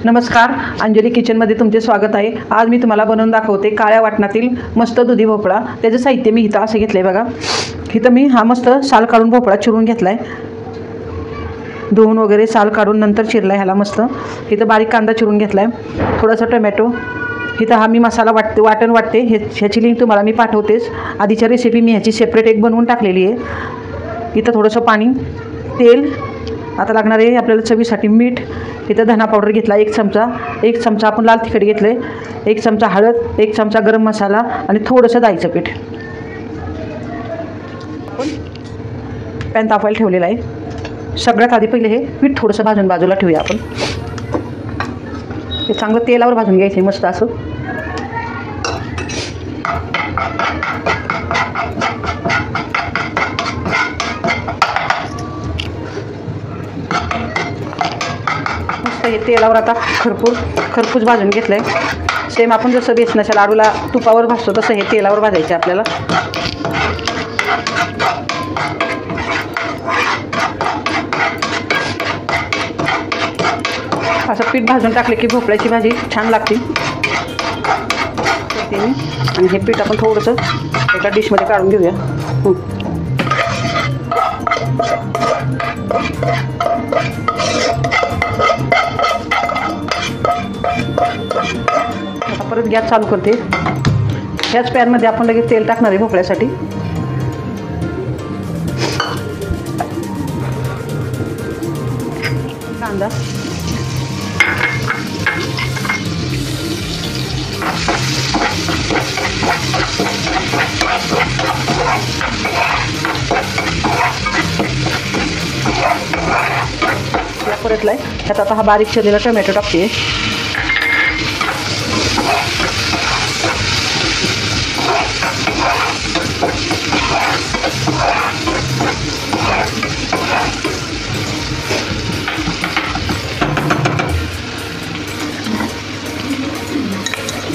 नमस्कार, अंजली किचनमध्ये तुमचे स्वागत आहे। आज मी तुम्हाला बनवून दाखवते काळ्या वाटणातील मस्त दुधी भोपळा। त्याचं साहित्य मी इथं असं घेतलंय बघा। इथं मी हा मस्त साल काढून भोपळा चिरून घेतलाय, धुवून वगैरे साल काढून नंतर चिरलाय ह्याला मस्त। इथं बारीक कांदा चिरून घेतलाय, थोडासा टोमॅटो। इथं हा मी मसाला वाटण वाटते, ह्याची लिंक तुम्हाला मी पाठवतेच। आधीच्या रेसिपी मी ह्याची सेपरेट एक बनवून टाकलेली आहे। इथं थोडंसं पाणी, तेल, आता लागणार आहे आपल्याला चवीसाठी मीठ। इथं धना पावडर घेतला 1 चमचा आपण लाल तिखट घेतले, 1 चमचा हळद, 1 चमचा गरम मसाला आणि थोडंसं डाळीचं पीठ। आपण पॅन तापवायला ठेवलेला आहे। सगळ्यात आधी पहिले हे पीठ थोडंसं भाजून बाजूला ठेवूया आपण। हे चांगलं तेलावर भाजून घ्यायचं मस्त असं। हे तेलावर आता खरपूस भाजून घेतलंय। सेम आपण जसं बेसनाच्या लाडूला तुपावर भाजतो तसं हे तेलावर भाजायचं आपल्याला। असं पीठ भाजून टाकले की भोपळ्याची भाजी छान लागते। आणि हे पीठ आपण थोडंसं एका डिशमध्ये काढून घेऊया। परत गॅस चालू करते। ह्याच पॅनमध्ये आपण लगेच तेल टाकणार आहे भोपळ्यासाठी। कांदा, परतलाय, ह्यात आता हा बारीक चिरलेला टोमॅटो टाकते।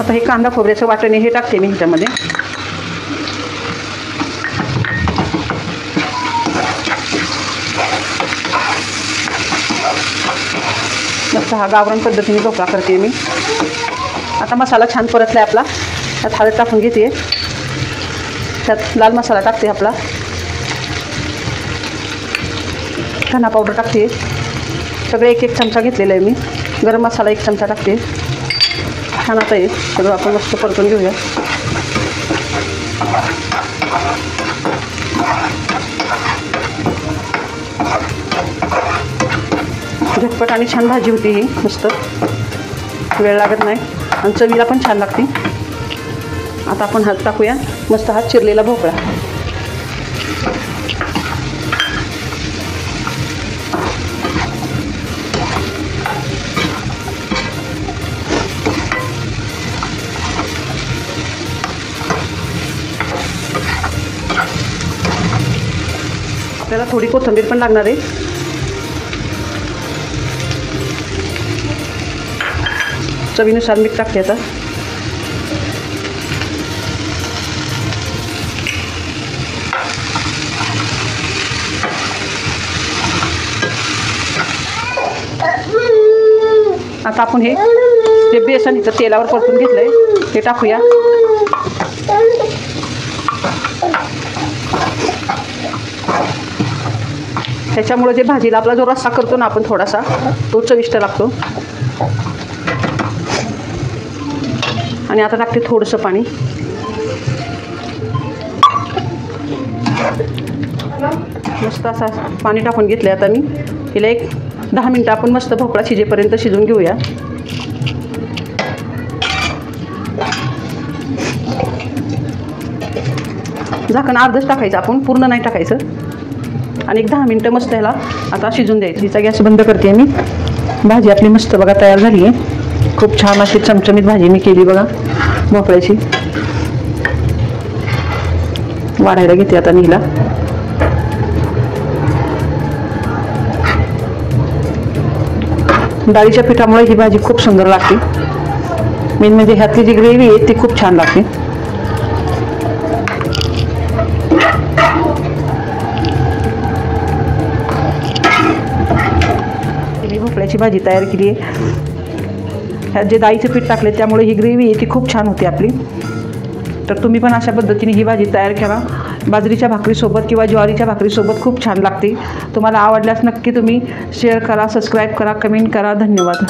आता हे कांदा खोबऱ्याचं वाटण हे टाकते मी ह्याच्यामध्ये। मस्त हा गावरान पद्धतीने भोपळा करते मी। आता मसाला छान परतलाय आपला, त्यात हळद टाकून घेते, त्यात लाल मसाला टाकते आपला, धना पावडर टाकते, सगळे 1 चमचा घेतलेला आहे मी। गरम मसाला 1 चमचा टाकते। छान आता हे सगळं आपण मस्त परतून घेऊया। झटपट आणि छान भाजी होती ही, मस्त वेळ लागत नाही आणि चवीला पण छान लागते। आता आपण हात टाकूया मस्त हा चिरलेला भोपळा। आपल्याला थोडी कोथिंबीर पण लागणार आहे। चवीनुसार मीठ टाकते आता। आता आपण हे जे बेसन इथं तेलावर परतून घेतलंय ते टाकूया। त्याच्यामुळे जे भाजीला आपला जो रस्सा करतो ना आपण थोडासा, तो चविष्ट लागतो। आणि आता टाकते थोडंसं पाणी। मस्त असा पाणी टाकून घेतलं आता मी। हिला 10 मिनटं आपण मस्त भोपळा शिजेपर्यंत शिजून घेऊया। झाकण अर्धच टाकायचं आपण, पूर्ण नाही टाकायचं। आणि 10 मिनटं मस्त ह्याला आता शिजून द्यायचं। हिचा गॅस बंद करते मी। भाजी आपली मस्त बघा तयार झाली आहे। खूप छान अशी चमचमीत भाजी मी केली बघा भोपळ्याची। वाढायला घेते आता मी हिला। डाळीच्या पिठामुळे ही भाजी खूप सुंदर लागते। मेन म्हणजे ह्यातली जी ग्रेव्ही आहे ती खूप छान लागते। भोपळ्याची भाजी तयार केली आहे। ह्यात जे डाळीचं पीठ टाकले त्यामुळे ही ग्रेव्ही आहे ती खूप छान होते आपली. तर तुम्ही पण अशा पद्धतीने ही भाजी तयार करा. बाजरीच्या भाकरीसोबत किंवा ज्वारीच्या भाकरीसोबत खूप छान लागते. तुम्हाला आवडल्यास नक्की तुम्ही शेअर करा, सबस्क्राईब करा, कमेंट करा. धन्यवाद.